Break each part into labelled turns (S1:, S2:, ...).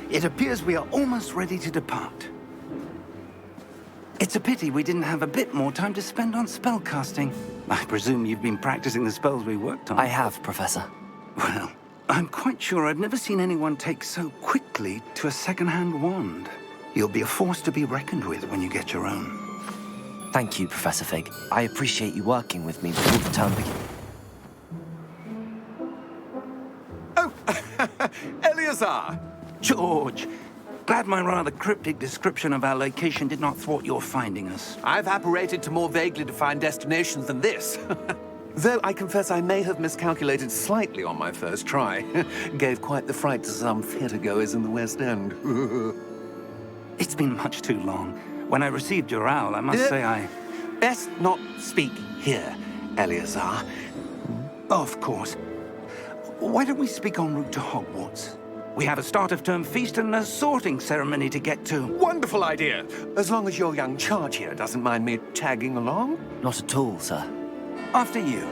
S1: It appears we are almost ready to depart. It's a pity we didn't have a bit more time to spend on spellcasting. I presume you've been practicing the spells we worked on.
S2: I have, Professor.
S1: Well, I'm quite sure I've never seen anyone take so quickly to a second-hand wand. You'll be a force to be reckoned with when you get your own.
S2: Thank you, Professor Fig. I appreciate you working with me before the term begins.
S3: Oh, Eleazar!
S1: George, glad my rather cryptic description of our location did not thwart your finding us.
S3: I've apparated to more vaguely defined destinations than this. Though I confess I may have miscalculated slightly on my first try. Gave quite the fright to some theatergoers in the West End.
S1: It's been much too long. When I received your owl, I must say I...
S3: Best not speak here, Eleazar.
S1: Of course. Why don't we speak en route to Hogwarts? We have a start-of-term feast and a sorting ceremony to get to.
S3: Wonderful idea! As long as your young charge here doesn't mind me tagging along.
S2: Not at all, sir.
S1: After you.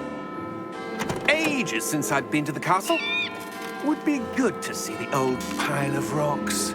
S3: Ages since I'd been to the castle. Would be good to see the old pile of rocks.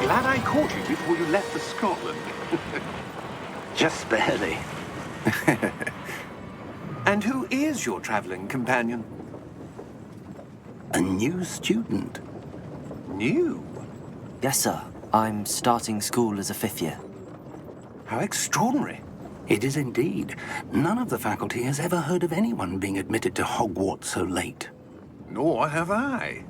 S3: Glad I caught you before you left for Scotland.
S1: Just barely.
S3: And who is your traveling companion?
S1: A new student.
S3: New?
S2: Yes, sir. I'm starting school as a 5th year.
S3: How extraordinary.
S1: It is indeed. None of the faculty has ever heard of anyone being admitted to Hogwarts so late.
S3: Nor have I.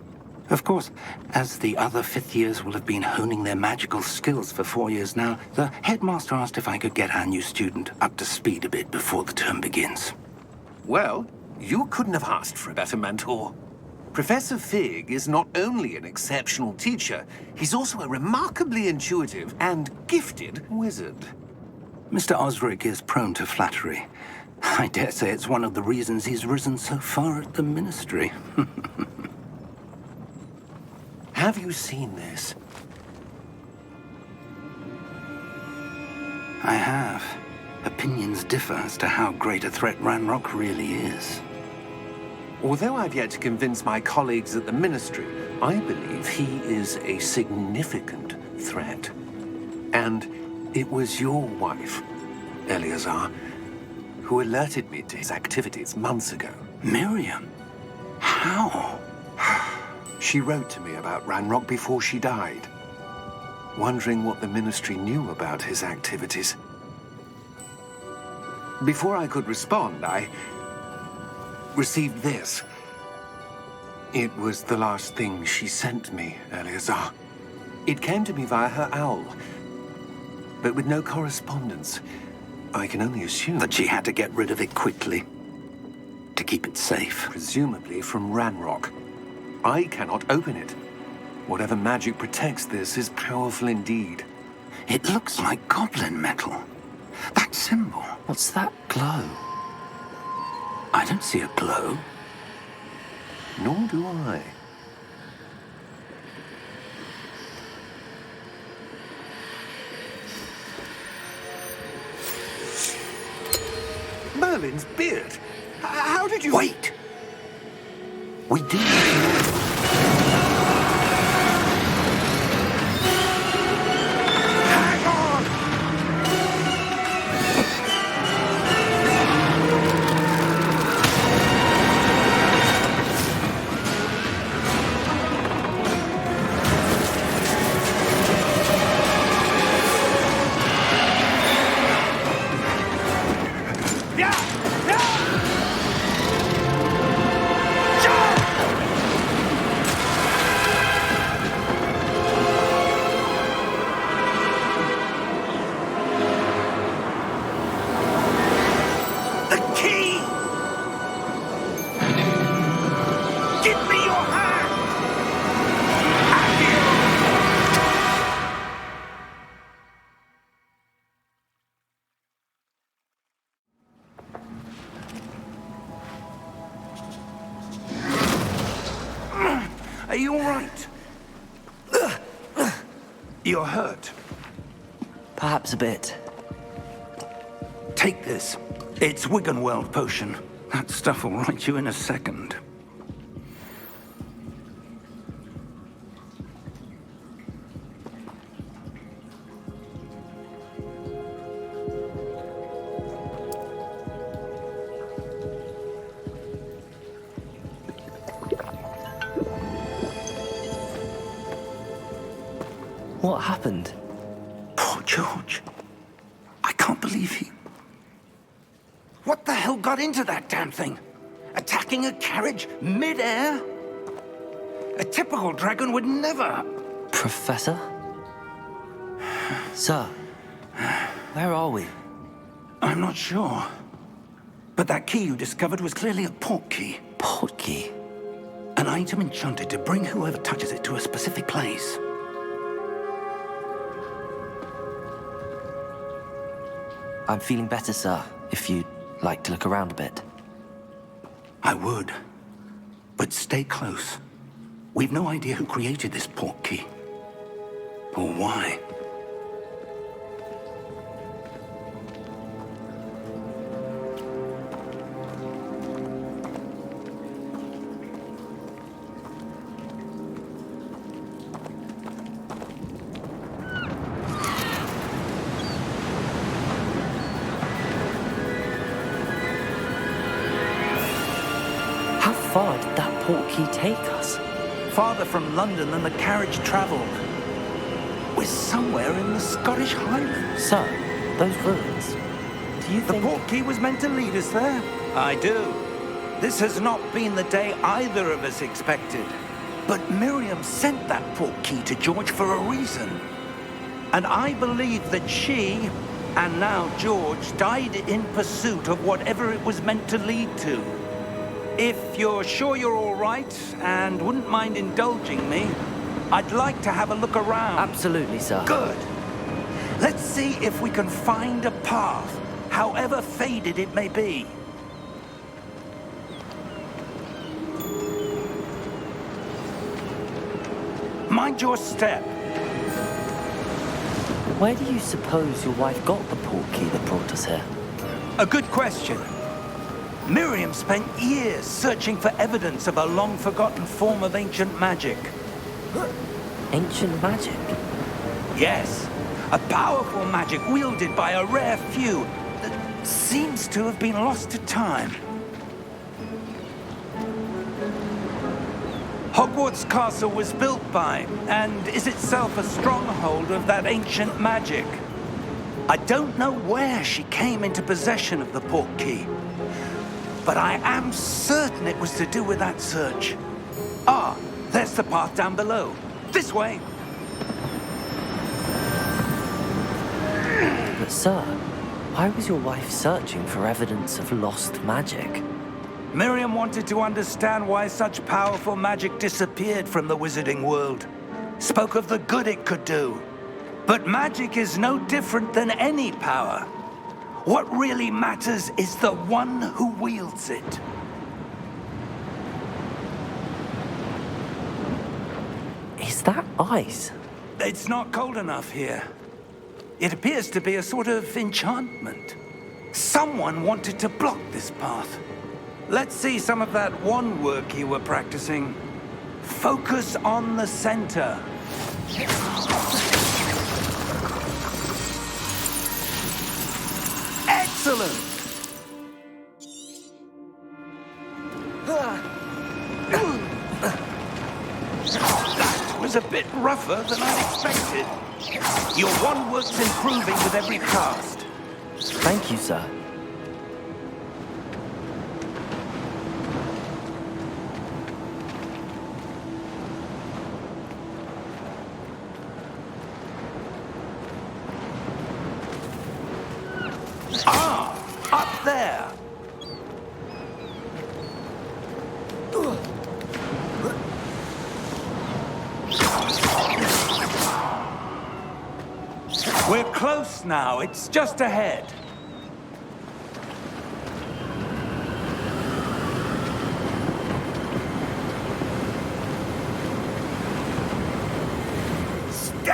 S1: Of course, as the other 5th years will have been honing their magical skills for 4 years now, the headmaster asked if I could get our new student up to speed a bit before the term begins.
S3: Well, you couldn't have asked for a better mentor. Professor Fig is not only an exceptional teacher, he's also a remarkably intuitive and gifted wizard.
S1: Mr. Osric is prone to flattery. I dare say it's one of the reasons he's risen so far at the ministry.
S3: Have you seen this?
S1: I have. Opinions differ as to how great a threat Ranrock really is.
S3: Although I've yet to convince my colleagues at the Ministry, I believe he is a significant threat. And it was your wife, Eleazar, who alerted me to his activities months ago.
S1: Miriam? How?
S3: She wrote to me about Ranrock before she died, wondering what the Ministry knew about his activities. Before I could respond, I received this. It was the last thing she sent me, Eleazar. It came to me via her owl, but with no correspondence. I can only assume
S1: That she had to get rid of it quickly, to keep it safe.
S3: presumably from Ranrock. I cannot open it. Whatever magic protects this is powerful indeed.
S1: It looks like goblin metal. That symbol.
S2: What's that glow?
S1: I don't see a glow.
S3: Nor do I. Merlin's beard. How did you...
S1: Wait! We do need to know.
S3: Hang on!
S1: you all right? You're hurt.
S2: Perhaps a bit.
S1: Take this. It's Wiggenweld potion. That stuff will right you in a second.
S2: What happened?
S1: Poor George. I can't believe he... What the hell got into that damn thing? Attacking a carriage mid-air? A typical dragon would never...
S2: Professor? Sir, where are we?
S1: I'm not sure. But that key you discovered was clearly a port key.
S2: Port key?
S1: An item enchanted to bring whoever touches it to a specific place.
S2: I'm feeling better, sir, if you'd like to look around a bit.
S1: I would. But stay close. We've no idea who created this port key. Or why.
S2: How far did that port key take us?
S1: Farther from London than the carriage traveled. We're somewhere in the Scottish Highlands.
S2: Sir, those ruins. Do you
S1: The
S2: think...
S1: port key was meant to lead us there? I do. This has not been the day either of us expected. But Miriam sent that port key to George for a reason. And I believe that she, and now George, died in pursuit of whatever it was meant to lead to. If you're sure you're all right, and wouldn't mind indulging me, I'd like to have a look around.
S2: Absolutely, sir.
S1: Good. Let's see if we can find a path, however faded it may be. Mind your step.
S2: Where do you suppose your wife got the port key that brought us here?
S1: A good question. Miriam spent years searching for evidence of a long-forgotten form of ancient magic.
S2: Ancient magic?
S1: Yes, a powerful magic wielded by a rare few that seems to have been lost to time. Hogwarts Castle was built by, and is itself a stronghold of that ancient magic. I don't know where she came into possession of the port key, but I am certain it was to do with that search. Ah, there's the path down below. This way.
S2: But sir, why was your wife searching for evidence of lost magic?
S1: Miriam wanted to understand why such powerful magic disappeared from the wizarding world. Spoke of the good it could do. But magic is no different than any power. What really matters is the one who wields it.
S2: Is that ice?
S1: It's not cold enough here. It appears to be a sort of enchantment. Someone wanted to block this path. Let's see some of that wand work you were practicing. Focus on the center. Excellent! That was a bit rougher than I expected. Your wand work's improving with every cast.
S2: Thank you, sir.
S1: Ah, up there. We're close now. It's just ahead.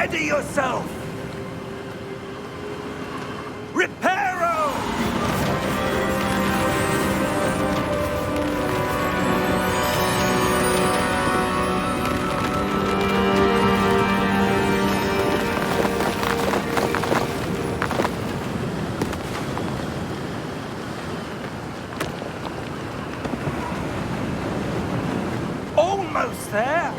S1: Steady yourself! Reparo! Almost there!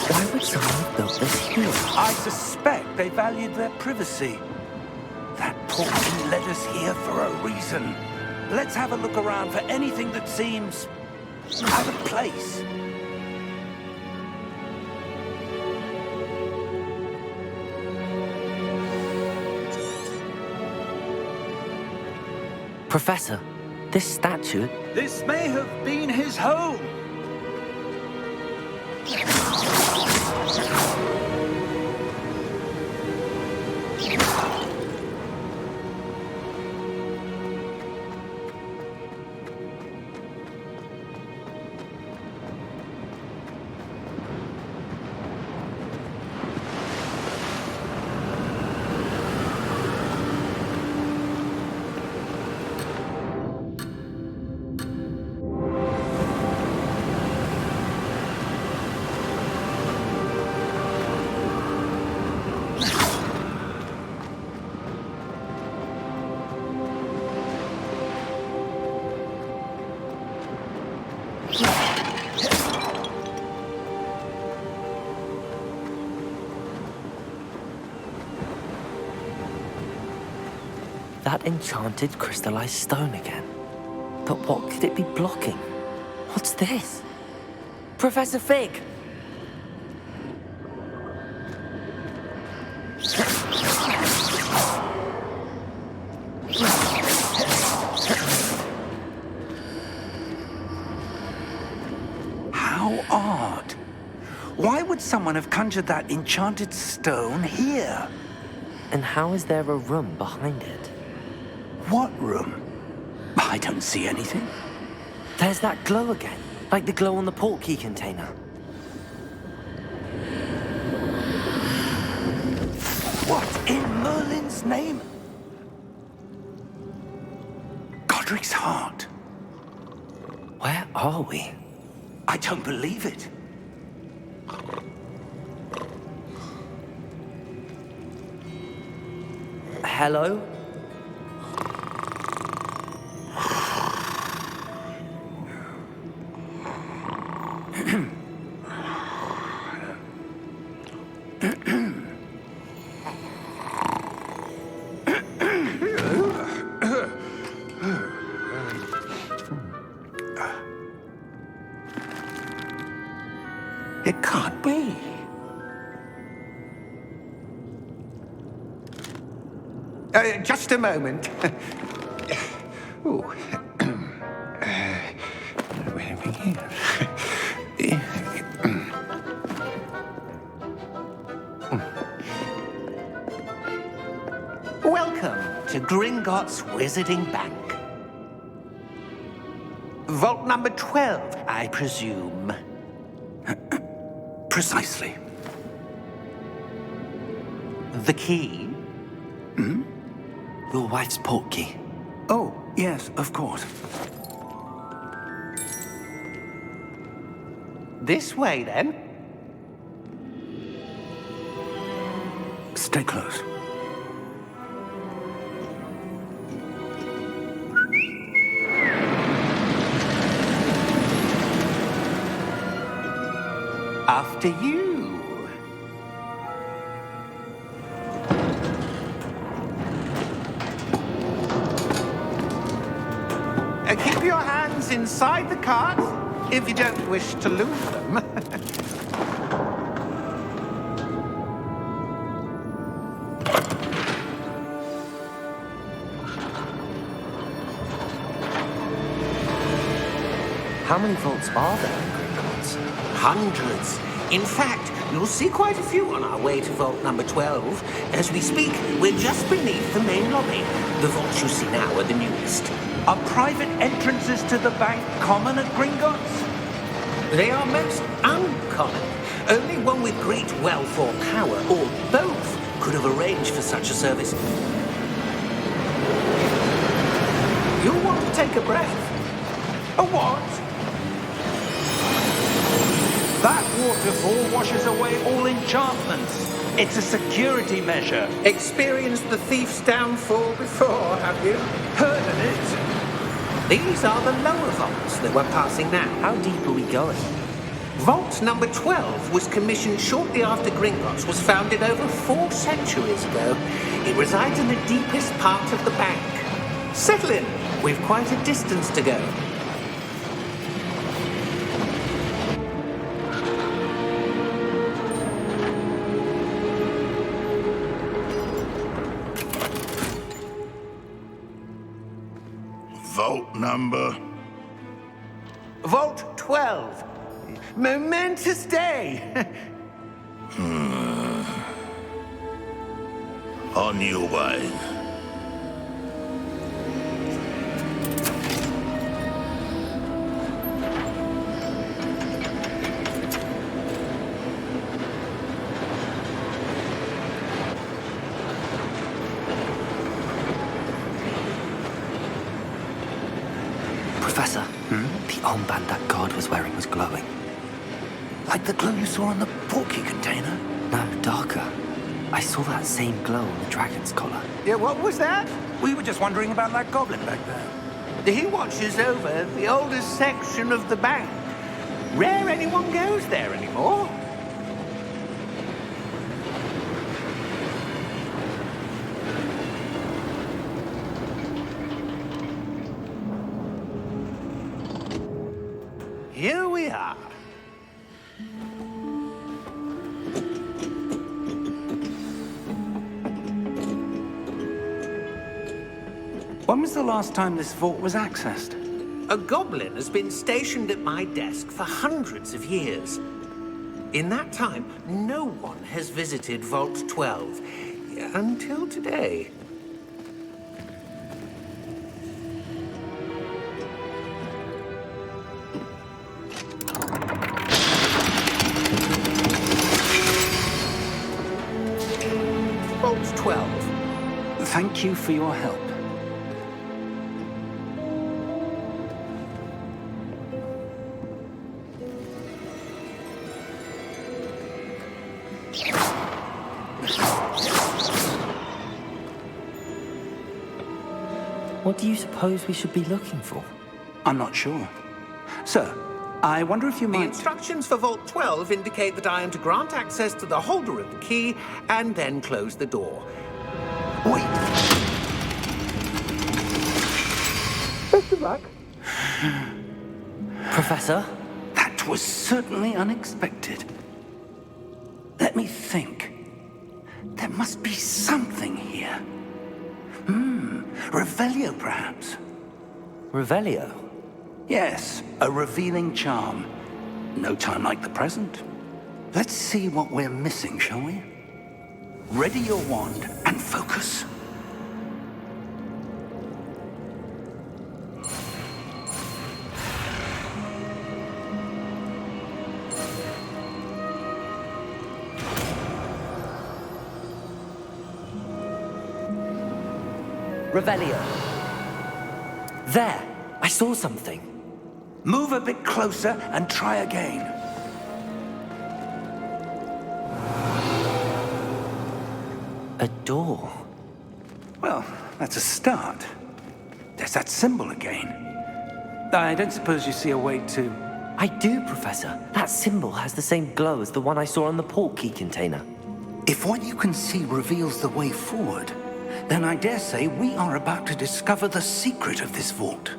S2: Why would someone have built this here?
S1: I suspect they valued their privacy. That portkey led us here for a reason. Let's have a look around for anything that seems out of place.
S2: Professor, this statue...
S1: This may have been his home.
S2: That enchanted crystallized stone again. But what could it be blocking? What's this? Professor Fig!
S1: How odd. Why would someone have conjured that enchanted stone here?
S2: And how is there a room behind it?
S1: What room? I don't see anything.
S2: There's that glow again, like the glow on the portkey container.
S1: What in Merlin's name? Godric's heart.
S2: Where are we?
S1: I don't believe it.
S2: Hello?
S3: It can't be. Just a moment. Ooh. Where do we begin? Welcome to Gringotts Wizarding Bank. Vault number 12, I presume.
S1: Precisely.
S3: The key?
S2: Your wife's portkey.
S1: Oh, yes, of course.
S3: This way, then.
S1: Stay close.
S3: After you. Keep your hands inside the cart if you don't wish to lose them.
S2: How many vaults are there in Gringotts?
S3: Hundreds. In fact,
S4: You'll see quite a few on our way to vault number 12. As we speak, we're just beneath the main lobby. The vaults you see now are the newest.
S1: Are private entrances to the bank common at Gringotts?
S4: They are most uncommon. Only one with great wealth or power, or both, could have arranged for such a service. You'll want to take a breath.
S1: A what? That waterfall washes away all enchantments. It's a security measure.
S4: Experienced the thief's downfall before, have you?
S1: Heard of it?
S4: These are the lower vaults that we're passing now.
S2: How deep are we going?
S4: Vault number 12 was commissioned shortly after Gringotts was founded over 4 centuries ago. It resides in the deepest part of the bank. Settle in. We've quite a distance to go.
S5: Vault number?
S4: Vault 12. Momentous day.
S5: On your way.
S2: Professor, the armband that guard was wearing was glowing.
S1: Like the glow you saw on the porky container?
S2: No, darker. I saw that same glow on the dragon's collar.
S4: Yeah, what was that?
S1: We were just wondering about that goblin back there.
S4: He watches over the oldest section of the bank. Rare anyone goes there anymore. Here we are.
S1: When was the last time this vault was accessed?
S4: A goblin has been stationed at my desk for hundreds of years. In that time, no one has visited Vault 12 until today. Vault 12.
S1: Thank you for your help.
S2: What do you suppose we should be looking for?
S1: I'm not sure. Sir, I wonder if you
S4: The
S1: might...
S4: instructions for Vault 12 indicate that I am to grant access to the holder of the key and then close the door.
S1: Wait.
S4: Best of luck.
S2: Professor?
S1: That was certainly unexpected. Let me think. There must be something here. Revelio, perhaps?
S2: Revelio?
S1: Yes, a revealing charm. No time like the present. Let's see what we're missing, shall we? Ready your wand and focus.
S2: Revelio. There! I saw something.
S1: Move a bit closer and try again.
S2: A door.
S1: Well, that's a start. There's that symbol again. I don't suppose you see a way to...
S2: I do, Professor. That symbol has the same glow as the one I saw on the port key container.
S1: If what you can see reveals the way forward, then I dare say we are about to discover the secret of this vault.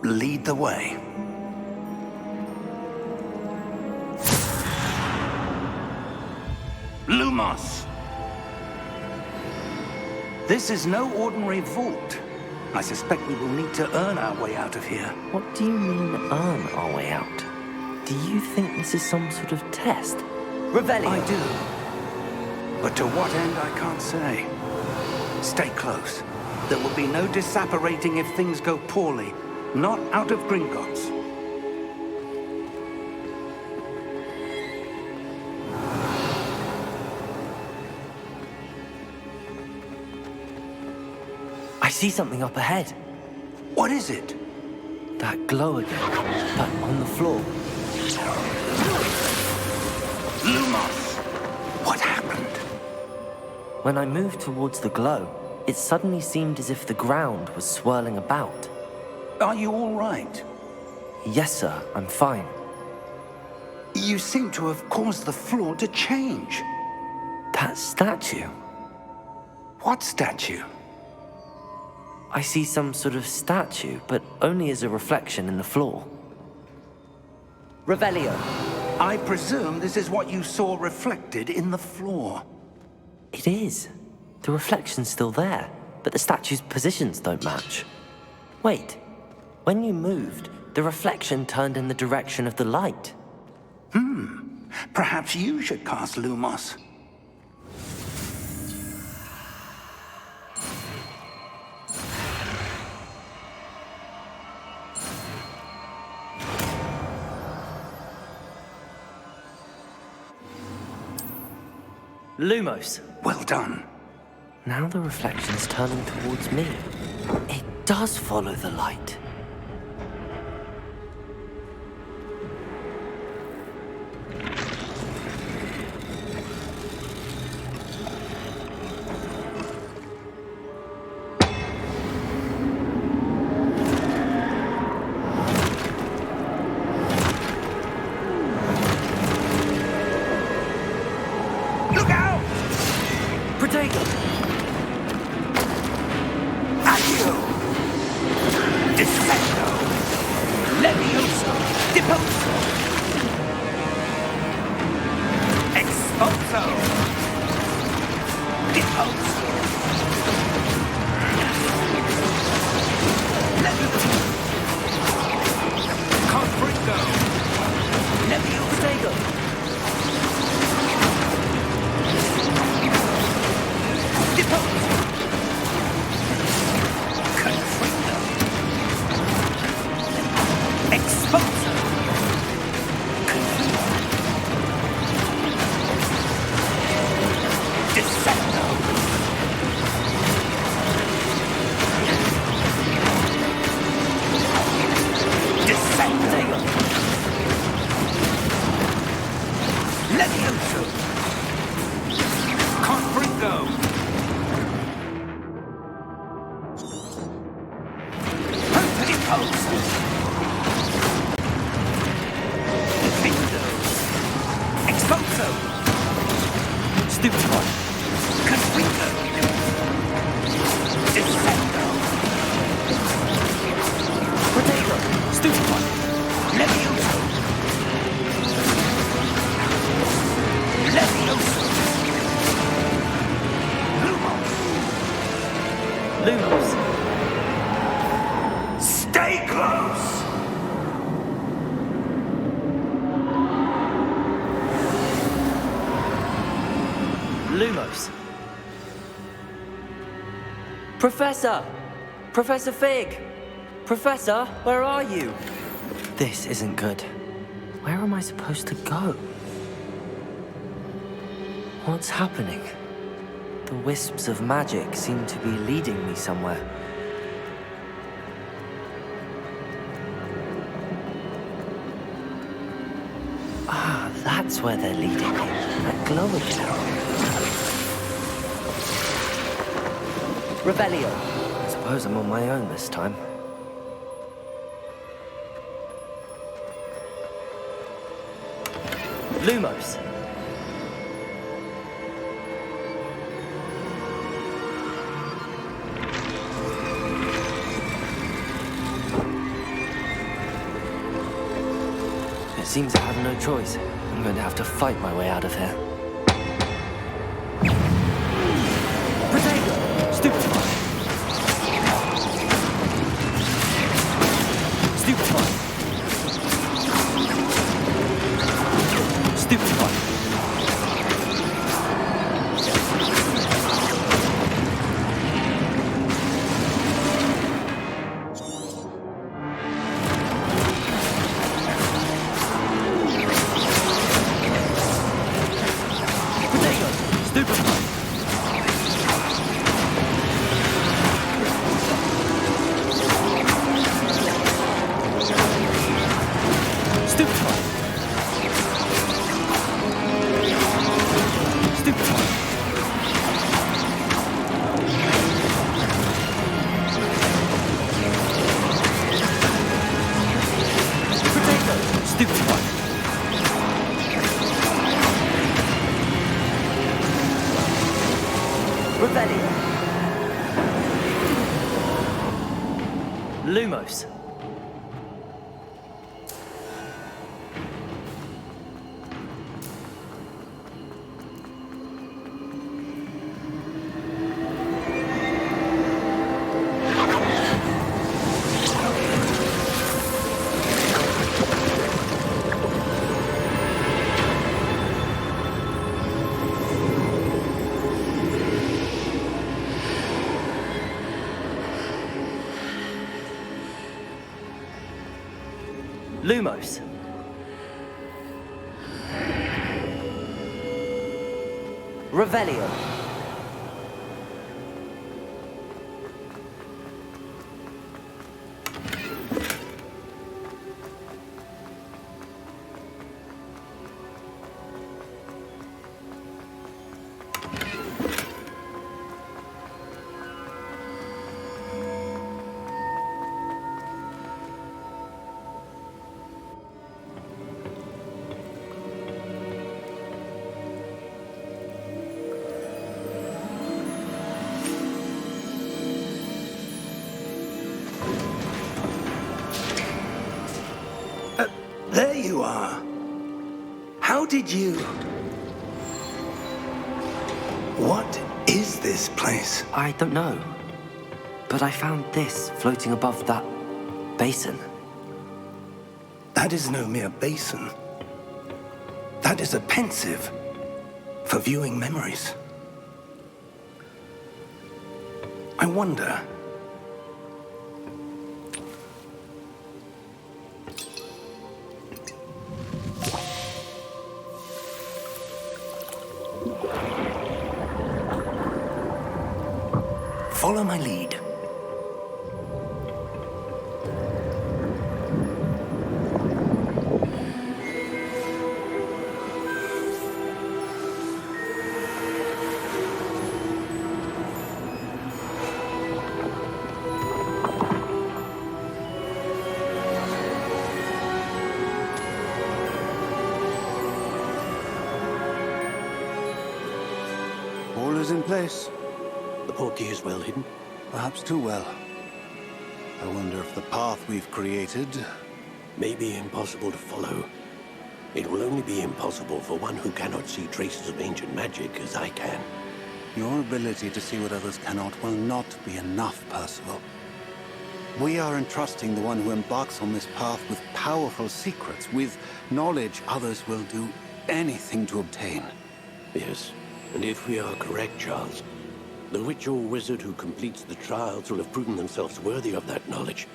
S1: Lead the way. Lumos! This is no ordinary vault. I suspect we will need to earn our way out of here.
S2: What do you mean, earn our way out? Do you think this is some sort of test? Revelio.
S1: I do. But to what end, I can't say. Stay close. There will be no disapparating if things go poorly. Not out of Gringotts.
S2: I see something up ahead.
S1: What is it?
S2: That glow again, but on the floor.
S1: Lumos! What happened?
S2: When I moved towards the glow, it suddenly seemed as if the ground was swirling about.
S1: Are you all right?
S2: Yes, sir, I'm fine.
S1: You seem to have caused the floor to change.
S2: That statue.
S1: What statue?
S2: I see some sort of statue, but only as a reflection in the floor. Revelio.
S1: I presume this is what you saw reflected in the floor.
S2: It is. The reflection's still there, but the statue's positions don't match. Wait. When you moved, the reflection turned in the direction of the light.
S1: Perhaps you should cast Lumos.
S2: Lumos.
S1: Well done.
S2: Now the reflection's turning towards me. It does follow the light.
S1: Look out!
S2: Protego!
S1: Accio! Dissecto! Levioso! Deposo! Expulso! Deposo! Levioso! Confringo! Levioso!
S2: Protego!
S1: Deposo! Confringo! Expulso! Confringo! Dissecto! Dissecto! Levioso! Confringo! Deposo! Defendo! Expulso!
S2: Stupid one!
S1: Confringo! Dissecto!
S2: Protego! Stupid one!
S1: Levioso! Levioso! Lumos!
S2: Lumos!
S1: Stay close!
S2: Lumos! Professor! Professor Fig! Professor, where are you? This isn't good. Where am I supposed to go? What's happening? The wisps of magic seem to be leading me somewhere. Ah, that's where they're leading me. That glow again. Revelio. I suppose I'm on my own this time. Lumos. It seems I have no choice. I'm going to have to fight my way out of here. Protego! Stupid one! Stupid one! Stupid one! Lumos. Lumos. Revelio.
S1: There you are. How did you... What is this place?
S2: I don't know. But I found this floating above that basin.
S1: That is no mere basin. That is a pensive for viewing memories. I wonder... Follow my lead.
S6: All is in place.
S7: The portkey is well hidden.
S6: Perhaps too well. I wonder if the path we've created...
S7: May be impossible to follow. It will only be impossible for one who cannot see traces of ancient magic as I can.
S6: Your ability to see what others cannot will not be enough, Percival. We are entrusting the one who embarks on this path with powerful secrets, with knowledge others will do anything to obtain.
S7: Yes, and if we are correct, Charles, the witch or wizard who completes the trials will have proven themselves worthy of that knowledge,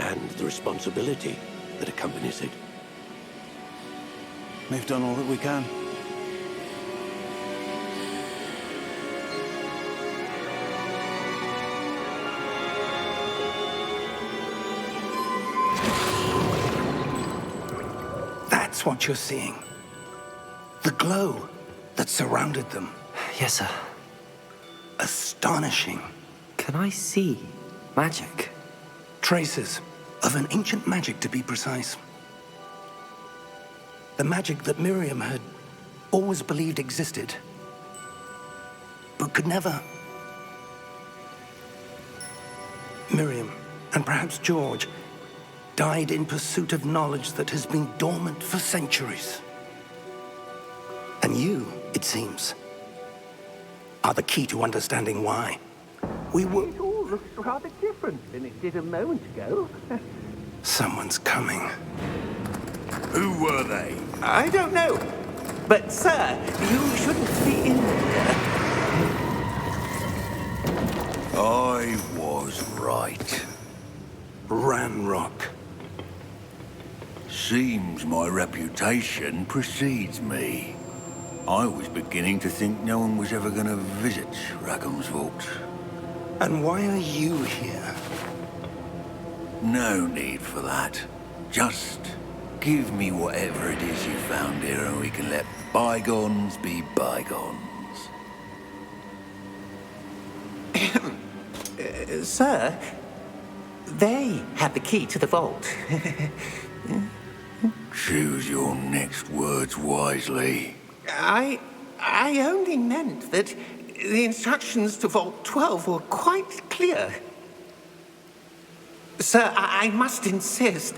S7: and the responsibility that accompanies it.
S6: We've done all that we can.
S1: That's what you're seeing. The glow that surrounded them.
S2: Yes, sir.
S1: Astonishing.
S2: Can I see magic?
S1: Traces of an ancient magic, to be precise. The magic that Miriam had always believed existed, but could never. Miriam, and perhaps George, died in pursuit of knowledge that has been dormant for centuries. And you, it seems, are the key to understanding why. We were...
S4: It all looks rather different than it did a moment ago.
S1: Someone's coming.
S5: Who were they?
S4: I don't know. But, sir, you shouldn't be in here.
S5: I was right.
S1: Ranrock.
S5: Seems my reputation precedes me. I was beginning to think no one was ever going to visit Rackham's vault.
S1: And why are you here?
S5: No need for that. Just give me whatever it is you found here and we can let bygones be bygones.
S4: Sir, they had the key to the vault.
S5: Choose your next words wisely.
S4: I only meant that the instructions to Vault 12 were quite clear. Sir, I must insist.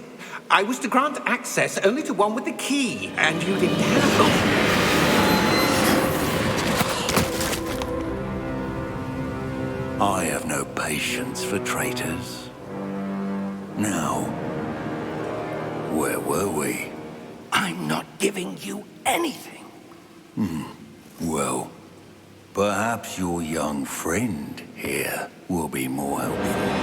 S4: I was to grant access only to one with the key, and you didn't have.
S5: I have no patience for traitors. Now, where were we?
S1: I'm not giving you anything.
S5: Well, perhaps your young friend here will be more helpful.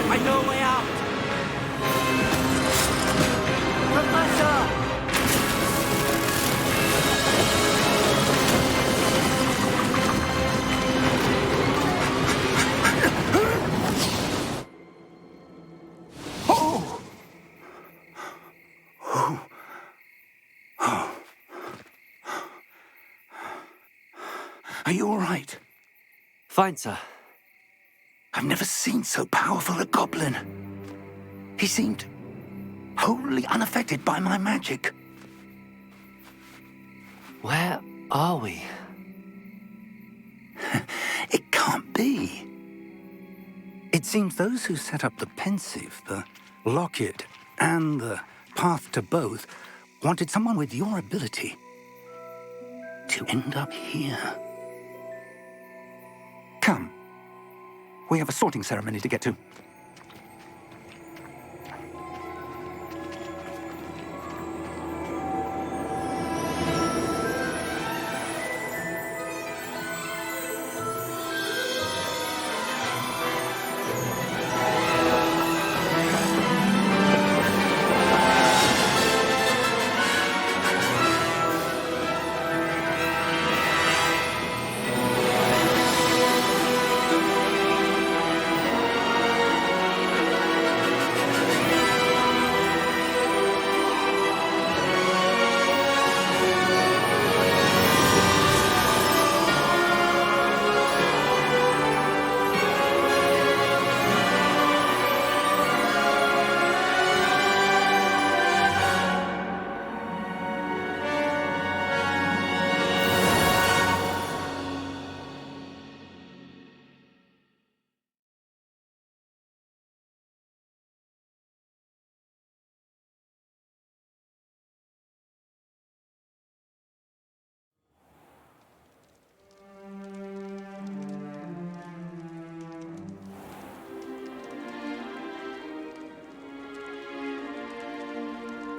S2: I know a way out! Professor!
S1: Are you all right?
S2: Fine, sir.
S1: I've never seen so powerful a goblin. He seemed wholly unaffected by my magic.
S2: Where are we?
S1: It can't be. It seems those who set up the pensive, the locket, and the path to both wanted someone with your ability to end up here. Come. We have a sorting ceremony to get to.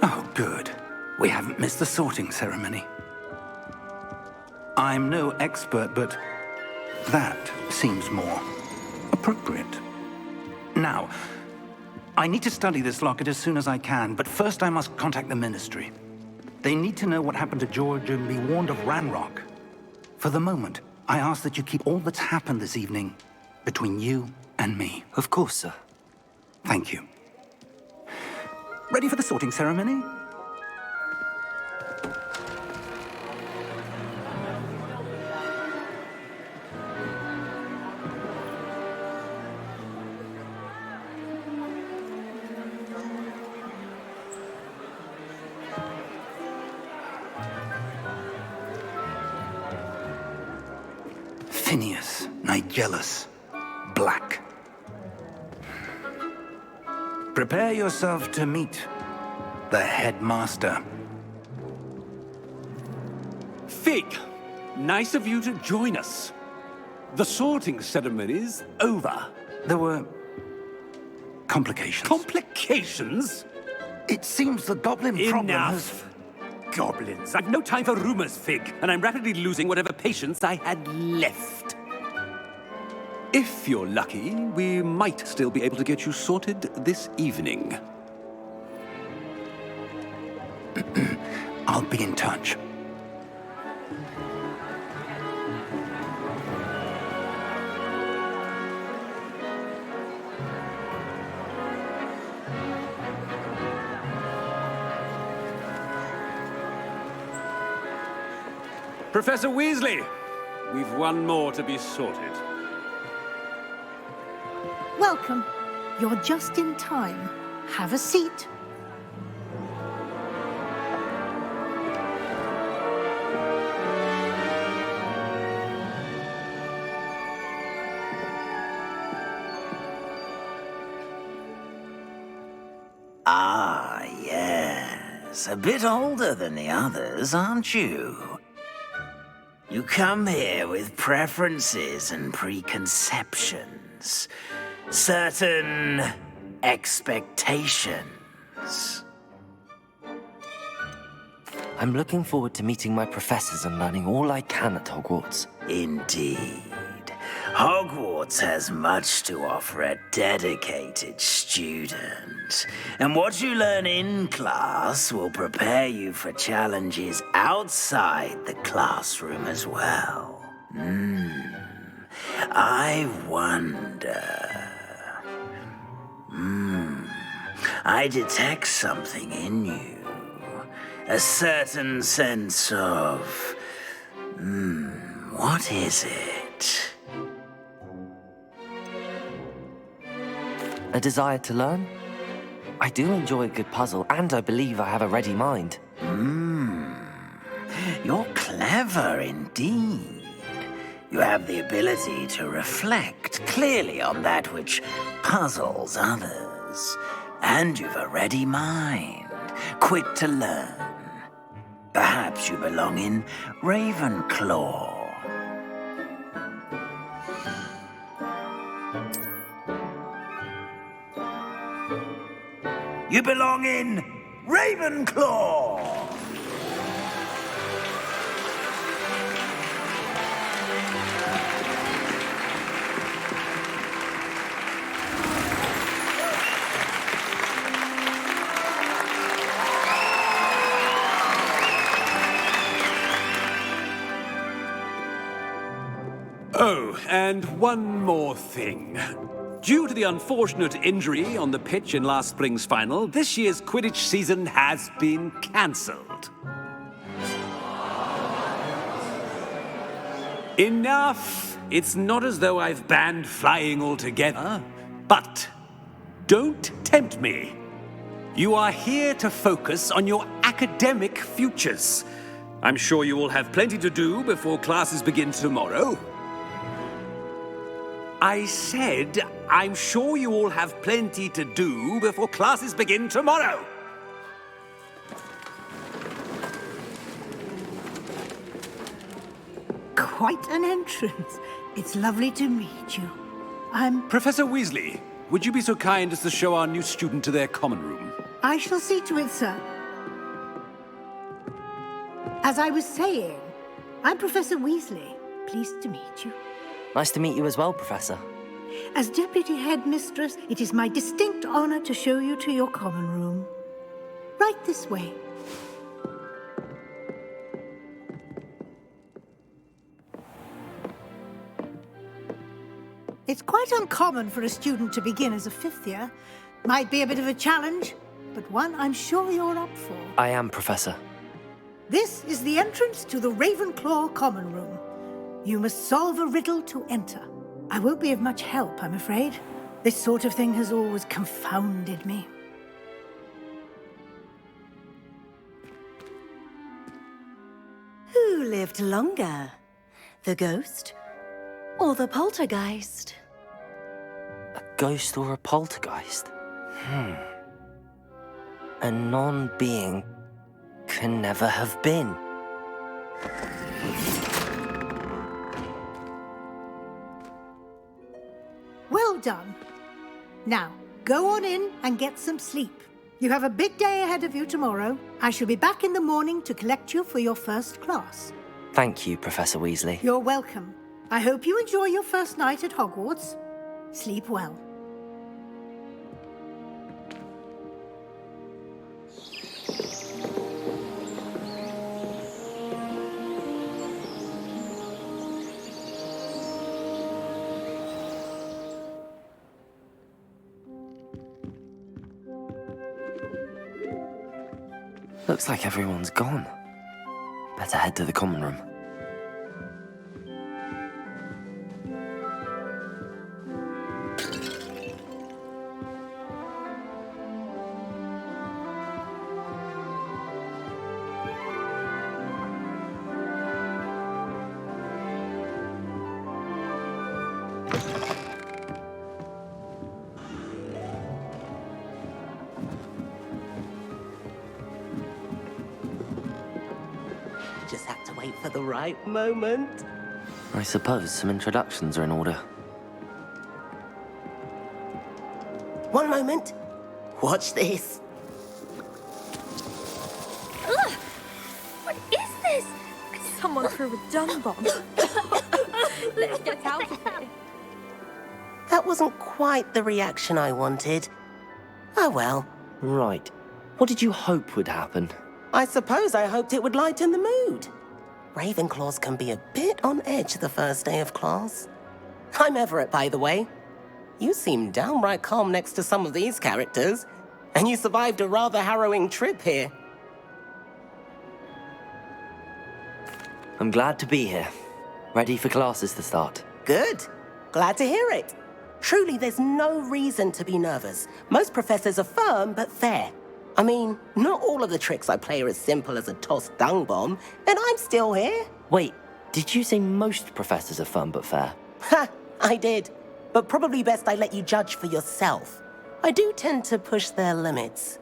S1: Oh, good. We haven't missed the sorting ceremony. I'm no expert, but that seems more appropriate. Now, I need to study this locket as soon as I can, but first I must contact the Ministry. They need to know what happened to George and be warned of Ranrock. For the moment, I ask that you keep all that's happened this evening between you and me.
S2: Of course, sir.
S1: Thank you. Ready for the sorting ceremony? Phineas, Nigellus, Black. Prepare yourself to meet the headmaster.
S3: Fig, nice of you to join us. The sorting ceremony's over.
S1: There were complications.
S3: Complications?
S1: It seems the goblin problem has...
S3: Enough. Goblins. I've no time for rumors, Fig, and I'm rapidly losing whatever patience I had left. If you're lucky, we might still be able to get you sorted this evening.
S1: I'll be in touch.
S8: Professor Weasley, we've one more to be sorted.
S9: Welcome. You're just in time. Have a seat.
S10: Ah, yes. A bit older than the others, aren't you? You come here with preferences and preconceptions. Certain expectations.
S2: I'm looking forward to meeting my professors and learning all I can at Hogwarts.
S10: Indeed. Hogwarts has much to offer a dedicated student. And what you learn in class will prepare you for challenges outside the classroom as well. I wonder... I detect something in you. A certain sense of... what is it?
S2: A desire to learn? I do enjoy a good puzzle, and I believe I have a ready mind.
S10: You're clever indeed. You have the ability to reflect clearly on that which puzzles others. And you've a ready mind, quick to learn. Perhaps you belong in Ravenclaw. You belong in Ravenclaw!
S8: Oh, and one more thing. Due to the unfortunate injury on the pitch in last spring's final, this year's Quidditch season has been cancelled. Enough! It's not as though I've banned flying altogether. But don't tempt me. You are here to focus on your academic futures. I'm sure you will have plenty to do before classes begin tomorrow. I said, I'm sure you all have plenty to do before classes begin tomorrow.
S9: Quite an entrance. It's lovely to meet you.
S8: Professor Weasley, would you be so kind as to show our new student to their common room?
S9: I shall see to it, sir. As I was saying, I'm Professor Weasley. Pleased to meet you.
S2: Nice to meet you as well, Professor.
S9: As Deputy Headmistress, it is my distinct honor to show you to your common room. Right this way. It's quite uncommon for a student to begin as a fifth year. Might be a bit of a challenge, but one I'm sure you're up for.
S2: I am, Professor.
S9: This is the entrance to the Ravenclaw common room. You must solve a riddle to enter. I won't be of much help, I'm afraid. This sort of thing has always confounded me.
S11: Who lived longer? The ghost or the poltergeist?
S2: A ghost or a poltergeist? A non-being can never have been.
S9: Well done. Now, go on in and get some sleep. You have a big day ahead of you tomorrow. I shall be back in the morning to collect you for your first class.
S2: Thank you, Professor Weasley.
S9: You're welcome. I hope you enjoy your first night at Hogwarts. Sleep well.
S2: Looks like everyone's gone. Better head to the common room.
S12: Just have to wait for the right moment.
S2: I suppose some introductions are in order.
S12: One moment. Watch this.
S13: Ugh! What is this? Someone threw a dung bomb. Let's get out of here.
S12: That wasn't quite the reaction I wanted. Oh well.
S2: Right. What did you hope would happen?
S12: I suppose I hoped it would lighten the mood. Ravenclaws can be a bit on edge the first day of class. I'm Everett, by the way. You seem downright calm next to some of these characters, and you survived a rather harrowing trip here.
S2: I'm glad to be here. Ready for classes to start.
S12: Good. Glad to hear it. Truly, there's no reason to be nervous. Most professors are firm but fair. I mean, not all of the tricks I play are as simple as a tossed dung bomb, and I'm still here.
S2: Wait, did you say most professors are firm but fair?
S12: Ha! I did. But probably best I let you judge for yourself. I do tend to push their limits.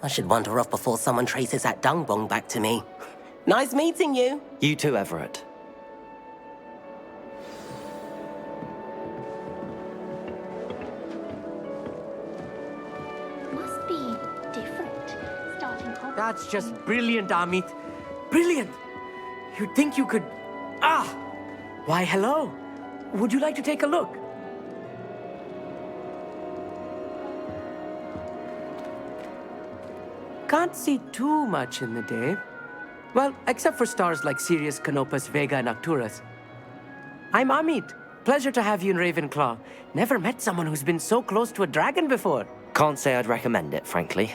S12: I should wander off before someone traces that dung bomb back to me. Nice meeting you.
S2: You too, Everett.
S13: Must be different. Starting Hogwarts.
S14: That's just brilliant, Amit. Brilliant! You'd think you could... Ah! Why, hello. Would you like to take a look? Can't see too much in the day. Well, except for stars like Sirius, Canopus, Vega, and Arcturus. I'm Amit. Pleasure to have you in Ravenclaw. Never met someone who's been so close to a dragon before.
S2: Can't say I'd recommend it, frankly.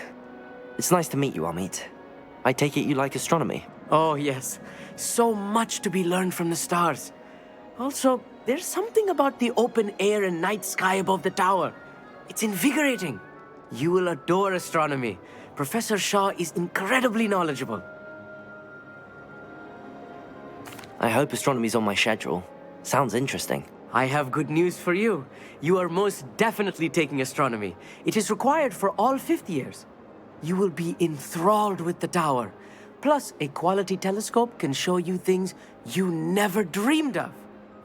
S2: It's nice to meet you, Amit. I take it you like astronomy?
S14: Oh, yes. So much to be learned from the stars. Also, there's something about the open air and night sky above the tower. It's invigorating. You will adore astronomy. Professor Shaw is incredibly knowledgeable.
S2: I hope astronomy's on my schedule. Sounds interesting.
S14: I have good news for you. You are most definitely taking astronomy. It is required for all fifth years. You will be enthralled with the tower. Plus, a quality telescope can show you things you never dreamed of.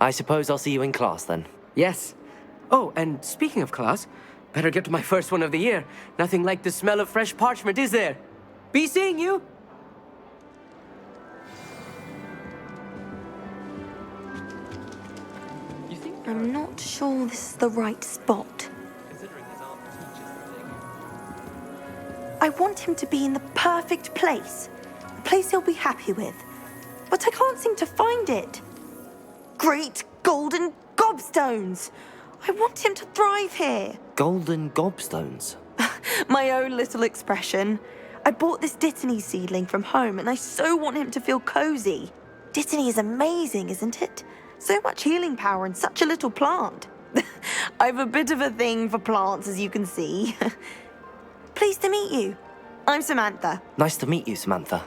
S2: I suppose I'll see you in class then.
S14: Yes. Oh, and speaking of class, better get to my first one of the year. Nothing like the smell of fresh parchment, is there? Be seeing you!
S11: I'm not sure this is the right spot. I want him to be in the perfect place. A place he'll be happy with. But I can't seem to find it. Great golden gobstones! I want him to thrive here.
S2: Golden gobstones?
S11: My own little expression. I bought this Dittany seedling from home and I so want him to feel cozy. Dittany is amazing, isn't it? So much healing power in such a little plant. I've a bit of a thing for plants, as you can see. Pleased to meet you. I'm Samantha.
S2: Nice to meet you, Samantha.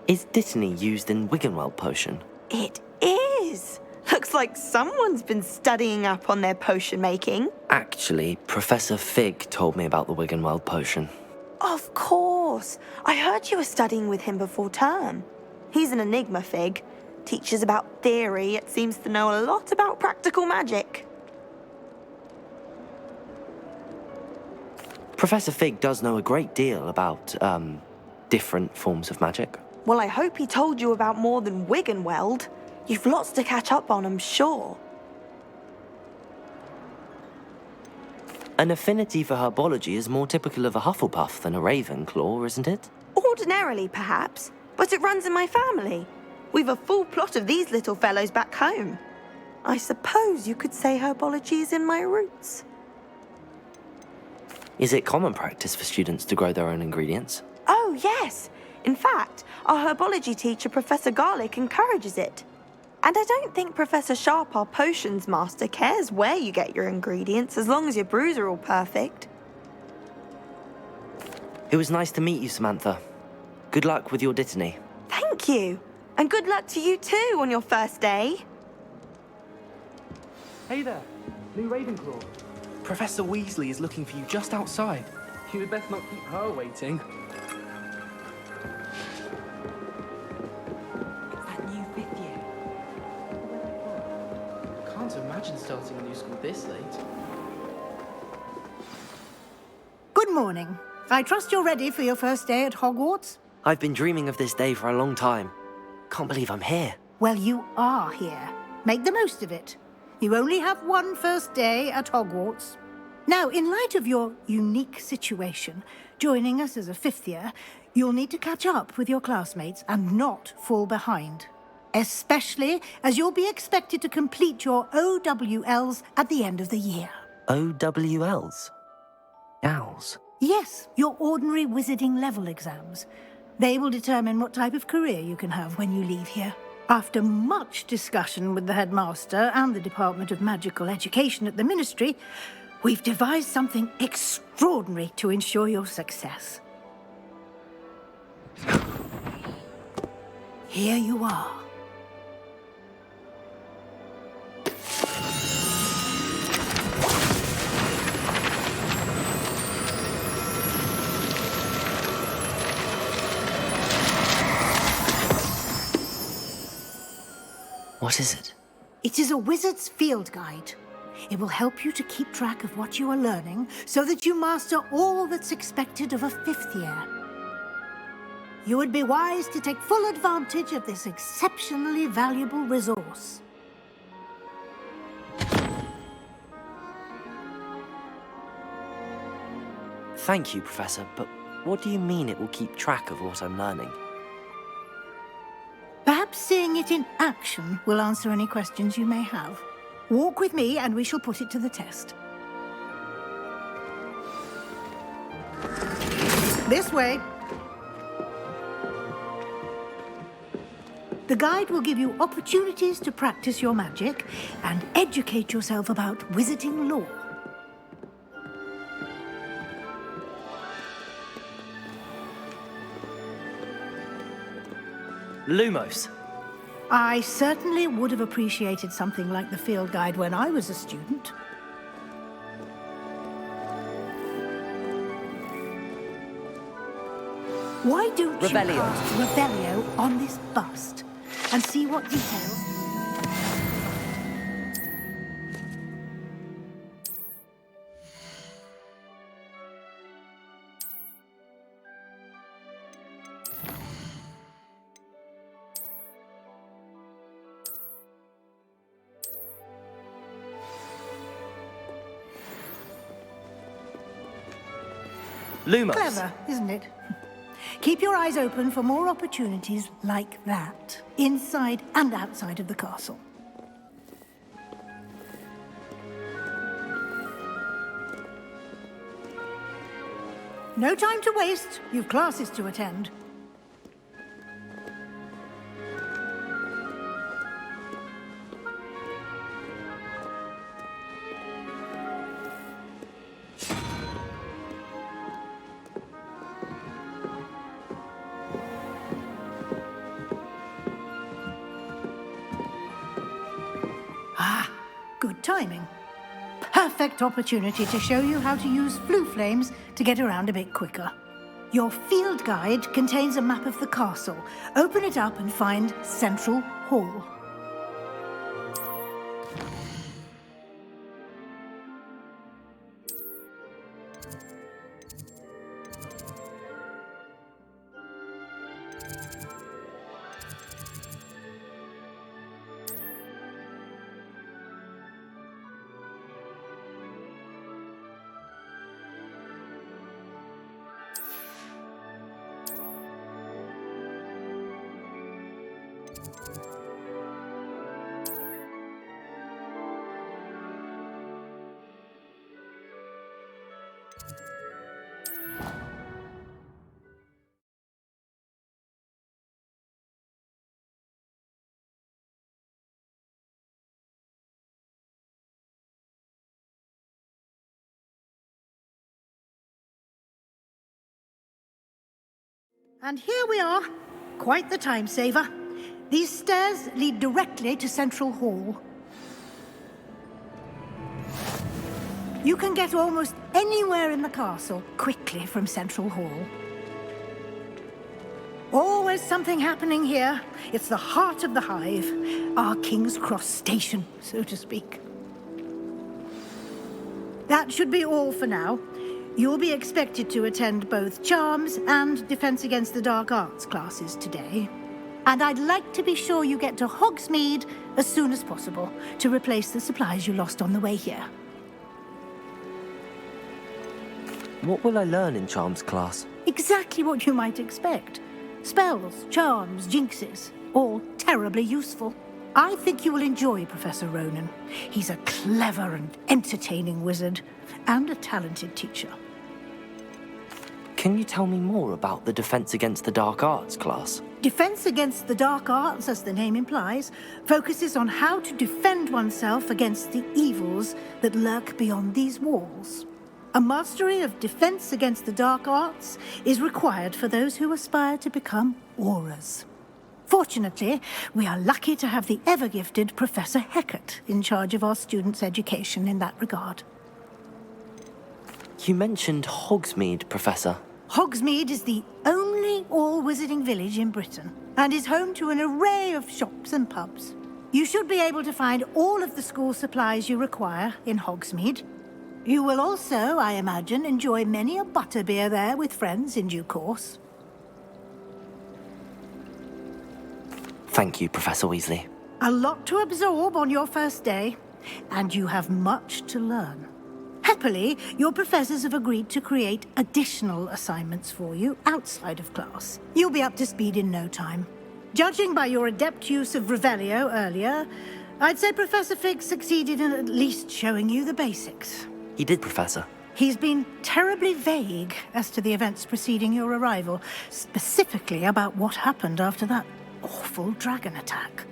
S2: Is Dittany used in Wiggenweld potion?
S11: It is. Looks like someone's been studying up on their potion making.
S2: Actually, Professor Fig told me about the Wiggenweld potion.
S11: Of course. I heard you were studying with him before term. He's an enigma, Fig. Teaches about theory, yet seems to know a lot about practical magic.
S2: Professor Fig does know a great deal about, different forms of magic.
S11: Well, I hope he told you about more than Wiggenweld. You've lots to catch up on, I'm sure.
S2: An affinity for herbology is more typical of a Hufflepuff than a Ravenclaw, isn't it?
S11: Ordinarily, perhaps, but it runs in my family. We've a full plot of these little fellows back home. I suppose you could say herbology is in my roots.
S2: Is it common practice for students to grow their own ingredients?
S11: Oh, yes. In fact, our herbology teacher, Professor Garlick, encourages it. And I don't think Professor Sharp, our potions master, cares where you get your ingredients as long as your brews are all perfect.
S2: It was nice to meet you, Samantha. Good luck with your dittany.
S11: Thank you. And good luck to you too on your first day.
S15: Hey there, new Ravenclaw. Professor Weasley is looking for you just outside. You had best not keep her waiting.
S11: It's that new 5th year.
S15: Can't imagine starting a new school this late.
S9: Good morning. I trust you're ready for your first day at Hogwarts?
S2: I've been dreaming of this day for a long time. Can't believe I'm here.
S9: Well, you are here. Make the most of it. You only have one first day at Hogwarts. Now, in light of your unique situation, joining us as a 5th year, you'll need to catch up with your classmates and not fall behind. Especially as you'll be expected to complete your OWLs at the end of the year.
S2: OWLs? Owls?
S9: Yes, your ordinary wizarding level exams. They will determine what type of career you can have when you leave here. After much discussion with the headmaster and the Department of Magical Education at the Ministry, we've devised something extraordinary to ensure your success. Here you are.
S2: What is it?
S9: It is a wizard's field guide. It will help you to keep track of what you are learning so that you master all that's expected of a 5th year. You would be wise to take full advantage of this exceptionally valuable resource.
S2: Thank you, Professor, but what do you mean it will keep track of what I'm learning?
S9: Perhaps seeing it in action will answer any questions you may have. Walk with me and we shall put it to the test. This way. The guide will give you opportunities to practice your magic and educate yourself about wizarding lore.
S2: Lumos.
S9: I certainly would have appreciated something like the field guide when I was a student. Why don't you cast Revelio on this bust and see what details...
S2: Lumos.
S9: Clever, isn't it? Keep your eyes open for more opportunities like that, inside and outside of the castle. No time to waste. You've classes to attend. Good timing. Perfect opportunity to show you how to use flue flames to get around a bit quicker. Your field guide contains a map of the castle. Open it up and find Central Hall. And here we are. Quite the time saver. These stairs lead directly to Central Hall. You can get almost anywhere in the castle quickly from Central Hall. Always something happening here. It's the heart of the Hive, our King's Cross station, so to speak. That should be all for now. You'll be expected to attend both Charms and Defense Against the Dark Arts classes today. And I'd like to be sure you get to Hogsmeade as soon as possible to replace the supplies you lost on the way here.
S2: What will I learn in Charms class?
S9: Exactly what you might expect. Spells, charms, jinxes, all terribly useful. I think you will enjoy Professor Ronan. He's a clever and entertaining wizard, and a talented teacher.
S2: Can you tell me more about the Defense Against the Dark Arts class?
S9: Defense Against the Dark Arts, as the name implies, focuses on how to defend oneself against the evils that lurk beyond these walls. A mastery of Defense Against the Dark Arts is required for those who aspire to become auras. Fortunately, we are lucky to have the ever-gifted Professor Hecat in charge of our students' education in that regard.
S2: You mentioned Hogsmeade, Professor.
S9: Hogsmeade is the only all-wizarding village in Britain and is home to an array of shops and pubs. You should be able to find all of the school supplies you require in Hogsmeade. You will also, I imagine, enjoy many a butterbeer there with friends in due course.
S2: Thank you, Professor Weasley.
S9: A lot to absorb on your first day, and you have much to learn. Happily, your professors have agreed to create additional assignments for you outside of class. You'll be up to speed in no time. Judging by your adept use of Revelio earlier, I'd say Professor Fig succeeded in at least showing you the basics.
S2: He did, Professor.
S9: He's been terribly vague as to the events preceding your arrival, specifically about what happened after that awful dragon attack.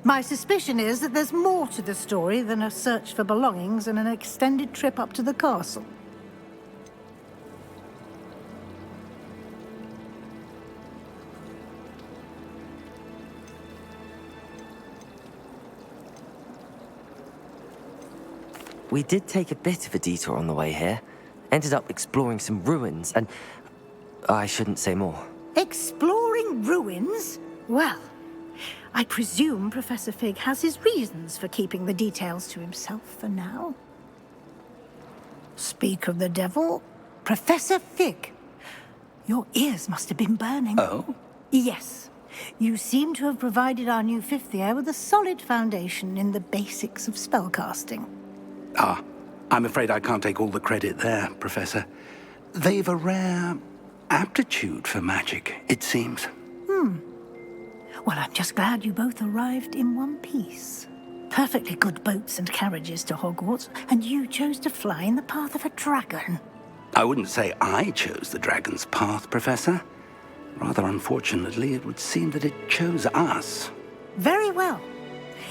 S9: My suspicion is that there's more to the story than a search for belongings and an extended trip up to the castle.
S2: We did take a bit of a detour on the way here. Ended up exploring some ruins and... I shouldn't say more.
S9: Exploring ruins? Well, I presume Professor Fig has his reasons for keeping the details to himself for now. Speak of the devil, Professor Fig. Your ears must have been burning.
S1: Oh?
S9: Yes. You seem to have provided our new fifth year with a solid foundation in the basics of spellcasting.
S6: Ah, I'm afraid I can't take all the credit there, Professor. They've a rare aptitude for magic, it seems.
S9: Well, I'm just glad you both arrived in one piece. Perfectly good boats and carriages to Hogwarts, and you chose to fly in the path of a dragon.
S6: I wouldn't say I chose the dragon's path, Professor. Rather unfortunately, it would seem that it chose us.
S9: Very well.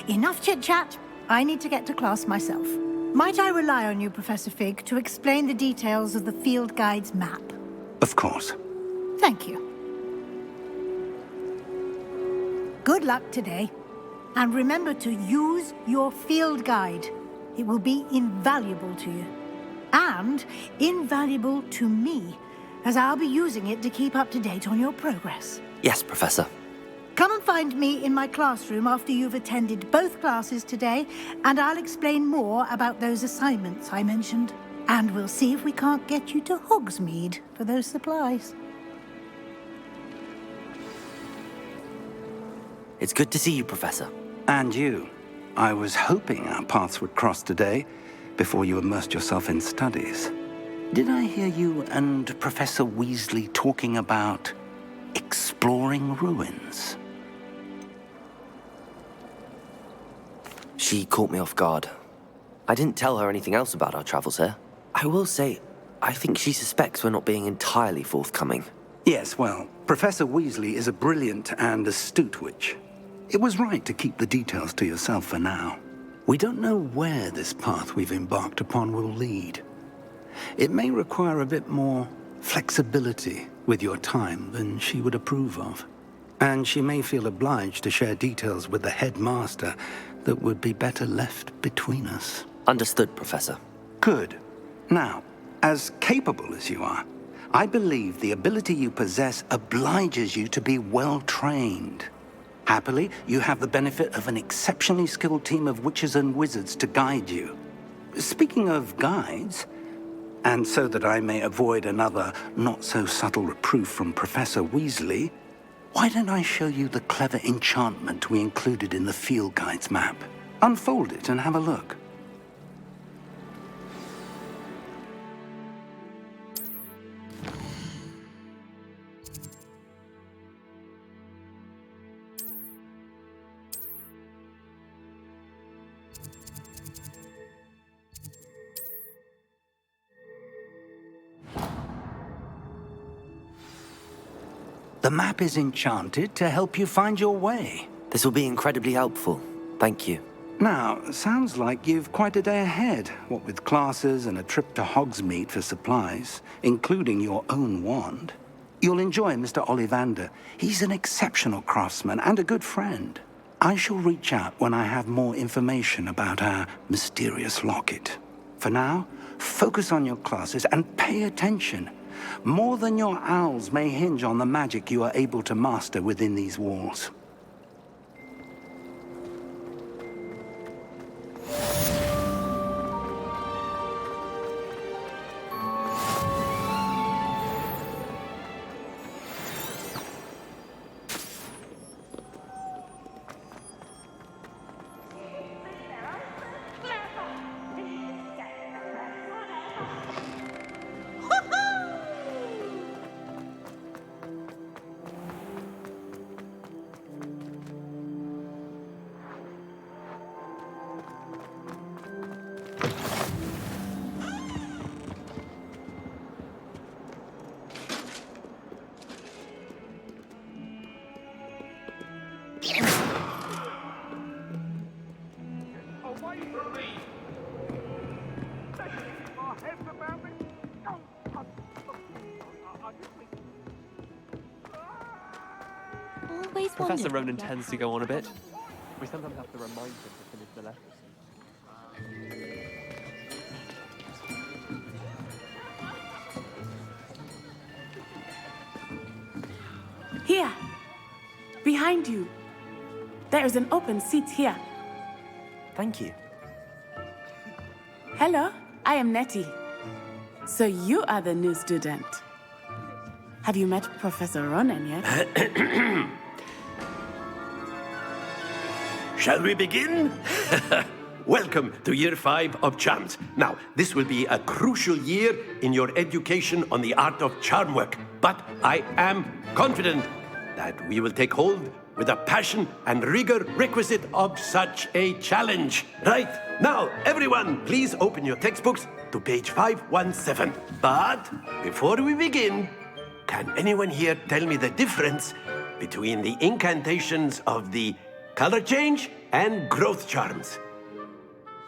S9: Enough chit-chat. I need to get to class myself. Might I rely on you, Professor Fig, to explain the details of the field guide's map?
S6: Of course.
S9: Thank you. Good luck today. And remember to use your field guide. It will be invaluable to you. And invaluable to me, as I'll be using it to keep up to date on your progress.
S2: Yes, Professor.
S9: Come and find me in my classroom after you've attended both classes today, and I'll explain more about those assignments I mentioned. And we'll see if we can't get you to Hogsmeade for those supplies.
S2: It's good to see you, Professor.
S6: And you. I was hoping our paths would cross today, before you immersed yourself in studies. Did I hear you and Professor Weasley talking about exploring ruins?
S2: She caught me off guard. I didn't tell her anything else about our travels here. I will say, I think she suspects we're not being entirely forthcoming.
S6: Yes, well, Professor Weasley is a brilliant and astute witch. It was right to keep the details to yourself for now. We don't know where this path we've embarked upon will lead. It may require a bit more flexibility with your time than she would approve of. And she may feel obliged to share details with the headmaster that would be better left between us.
S2: Understood, Professor.
S1: Good. Now, as capable as you are, I believe the ability you possess obliges you to be well trained. Happily, you have the benefit of an exceptionally skilled team of witches and wizards to guide you. Speaking of guides, and so that I may avoid another not-so-subtle reproof from Professor Weasley, why don't I show you the clever enchantment we included in the field guide's map? Unfold it and have a look. The map is enchanted to help you find your way.
S2: This will be incredibly helpful. Thank you.
S1: Now, sounds like you've quite a day ahead, what with classes and a trip to Hogsmeade for supplies, including your own wand. You'll enjoy Mr. Ollivander. He's an exceptional craftsman and a good friend. I shall reach out when I have more information about our mysterious locket. For now, focus on your classes and pay attention. More than your owls may hinge on the magic you are able to master within these walls.
S15: Professor Ronan tends to go on a bit. We sometimes have to remind him to finish the lesson.
S16: Here! Behind you! There is an open seat here.
S2: Thank you.
S16: Hello, I am Nettie. So you are the new student. Have you met Professor Ronan yet?
S7: Shall we begin? Welcome to Year 5 of Charms. Now, this will be a crucial year in your education on the art of charm work, but I am confident that we will take hold with the passion and rigor requisite of such a challenge. Right, now, everyone, please open your textbooks to page 517. But before we begin, can anyone here tell me the difference between the incantations of the color change and growth charms?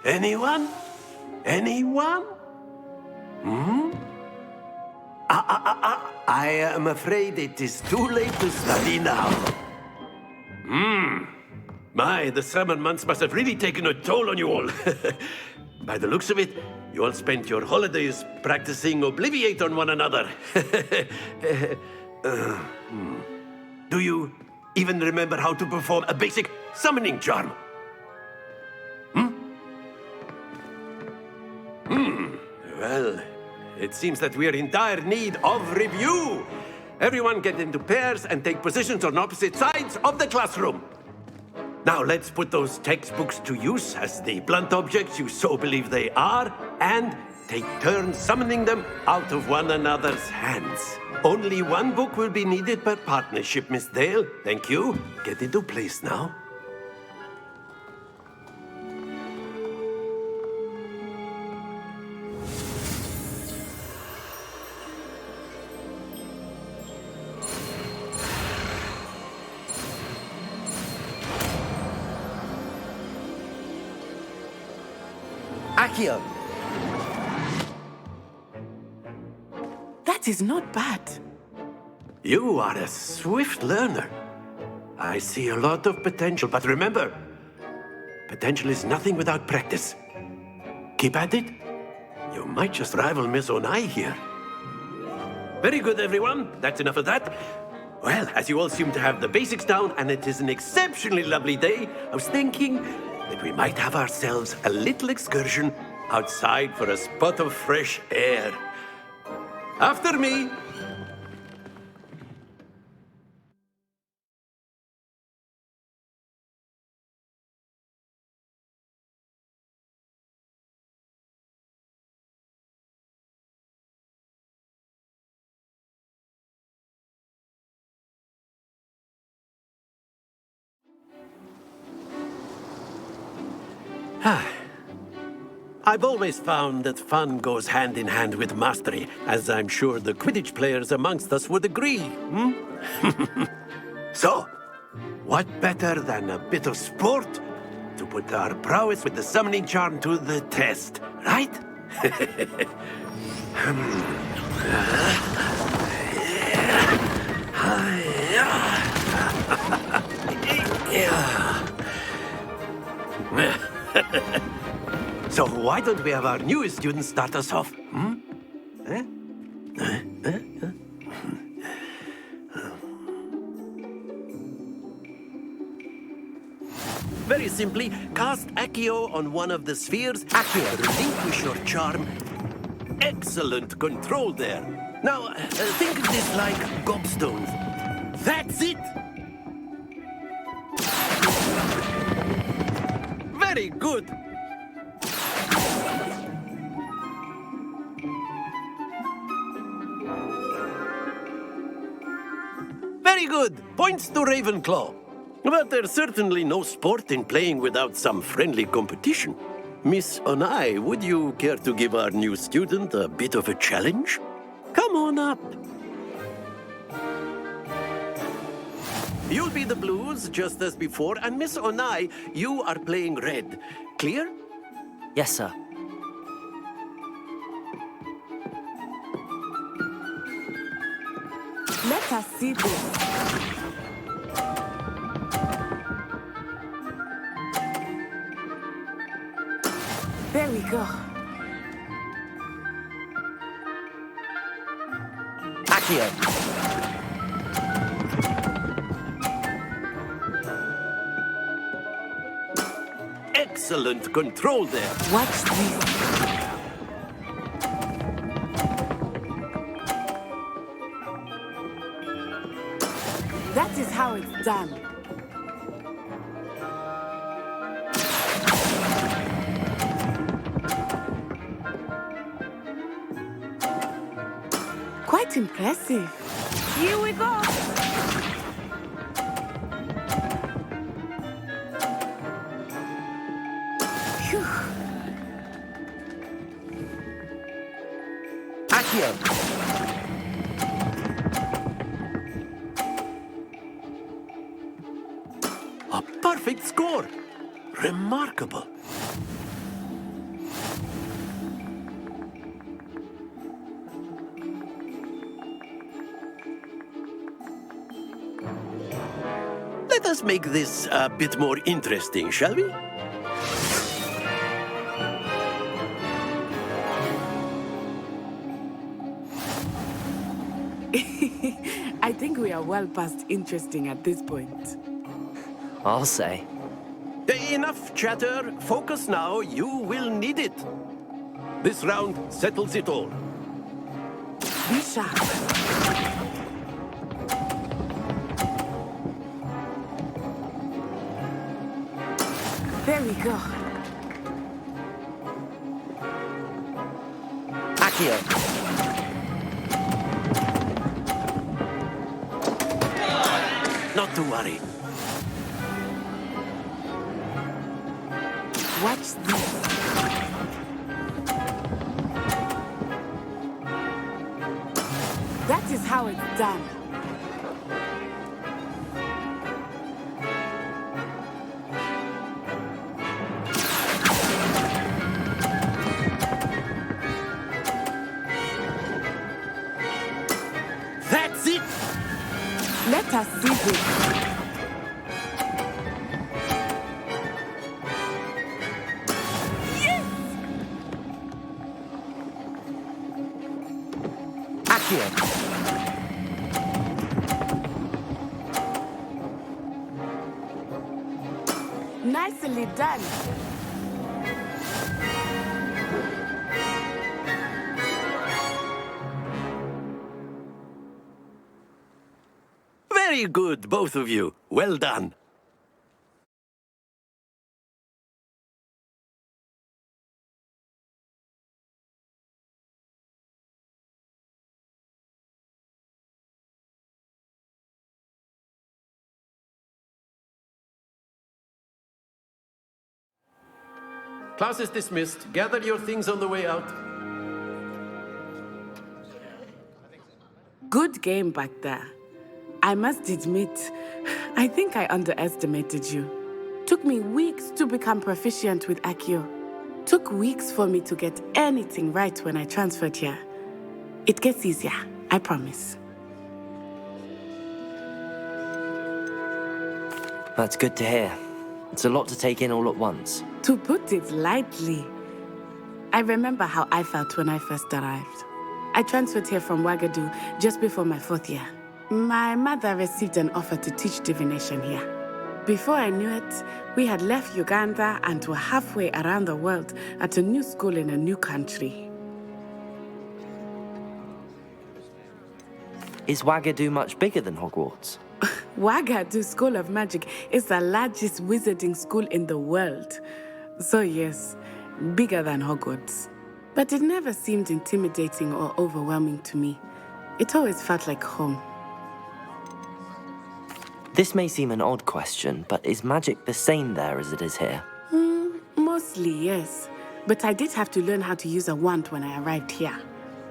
S7: Anyone? Anyone? I am afraid it is too late to study now. My, the summer months must have really taken a toll on you all. By the looks of it, you all spent your holidays practicing Obliviate on one another. Do you even remember how to perform a basic summoning charm? Well, it seems that we are in dire need of review. Everyone get into pairs and take positions on opposite sides of the classroom. Now let's put those textbooks to use as the blunt objects you so believe they are, and take turns summoning them out of one another's hands. Only one book will be needed per partnership, Miss Dale. Thank you. Get into place now.
S2: Accio!
S16: That is not bad.
S7: You are a swift learner. I see a lot of potential, but remember, potential is nothing without practice. Keep at it. You might just rival Miss Onai here. Very good, everyone. That's enough of that. Well, as you all seem to have the basics down, and it is an exceptionally lovely day, I was thinking that we might have ourselves a little excursion outside for a spot of fresh air. After me. I've always found that fun goes hand in hand with mastery, as I'm sure the Quidditch players amongst us would agree. So, what better than a bit of sport to put our prowess with the summoning charm to the test, right? So why don't we have our newest student start us off? Very simply, cast Accio on one of the spheres. Accio, relinquish your charm. Excellent control there. Now, think of this like gobstones. That's it! Very good! Very good! Points to Ravenclaw. But there's certainly no sport in playing without some friendly competition. Miss Onai, would you care to give our new student a bit of a challenge? Come on up. You'll be the blues, just as before, and Miss Onai, you are playing red. Clear?
S2: Yes, sir.
S16: Let us see this. There we go.
S2: Accio.
S7: Excellent control there.
S16: Watch this. That is how it's done. Quite impressive. Here we go. Phew.
S2: Accio.
S7: A perfect score. Remarkable. Let us make this a bit more interesting, shall we?
S16: I think we are well past interesting at this point.
S2: I'll say.
S7: Enough chatter. Focus now. You will need it. This round settles it all.
S16: Be sharp. There we go.
S2: Accio.
S7: Not to worry.
S16: Watch this. That is how it's done.
S7: That's it!
S16: Let us see this. Nicely done.
S7: Very good, both of you. Well done.
S17: Class is dismissed. Gather your things on the way out.
S16: Good game back there. I must admit, I think I underestimated you. Took me weeks to become proficient with Accio. Took weeks for me to get anything right when I transferred here. It gets easier, I promise.
S2: That's good to hear. It's a lot to take in all at once.
S16: To put it lightly, I remember how I felt when I first arrived. I transferred here from Ouagadougou just before my 4th year. My mother received an offer to teach divination here. Before I knew it, we had left Uganda and were halfway around the world at a new school in a new country.
S2: Is Ouagadougou much bigger than Hogwarts?
S16: Ouagadougou School of Magic is the largest wizarding school in the world. So yes, bigger than Hogwarts. But it never seemed intimidating or overwhelming to me. It always felt like home.
S2: This may seem an odd question, but is magic the same there as it is here?
S16: Mostly, yes. But I did have to learn how to use a wand when I arrived here.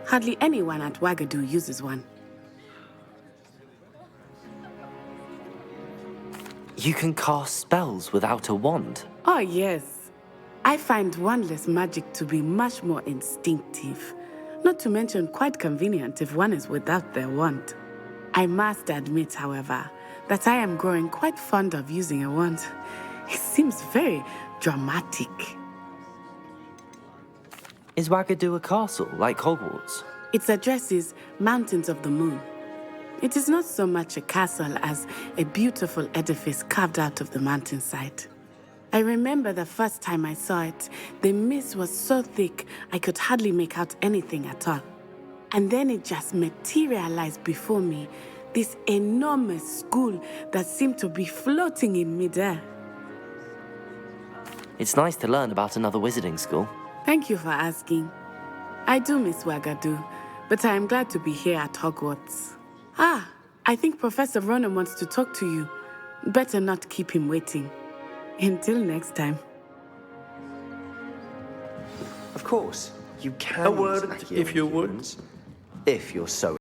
S16: Hardly anyone at Ouagadougou uses one.
S2: You can cast spells without a wand?
S16: Oh, yes. I find wandless magic to be much more instinctive. Not to mention quite convenient if one is without their wand. I must admit, however, that I am growing quite fond of using a wand. It seems very dramatic.
S2: Is Ouagadougou a castle, like Hogwarts?
S16: Its address is Mountains of the Moon. It is not so much a castle as a beautiful edifice carved out of the mountainside. I remember the first time I saw it, the mist was so thick I could hardly make out anything at all. And then it just materialized before me, this enormous school that seemed to be floating in midair.
S2: It's nice to learn about another wizarding school.
S16: Thank you for asking. I do miss Ouagadougou, but I am glad to be here at Hogwarts. I think Professor Ronan wants to talk to you. Better not keep him waiting. Until next time.
S18: Of course, you can
S17: A word,
S18: use Accio
S17: if you
S18: on
S17: would.
S18: humans, if you're so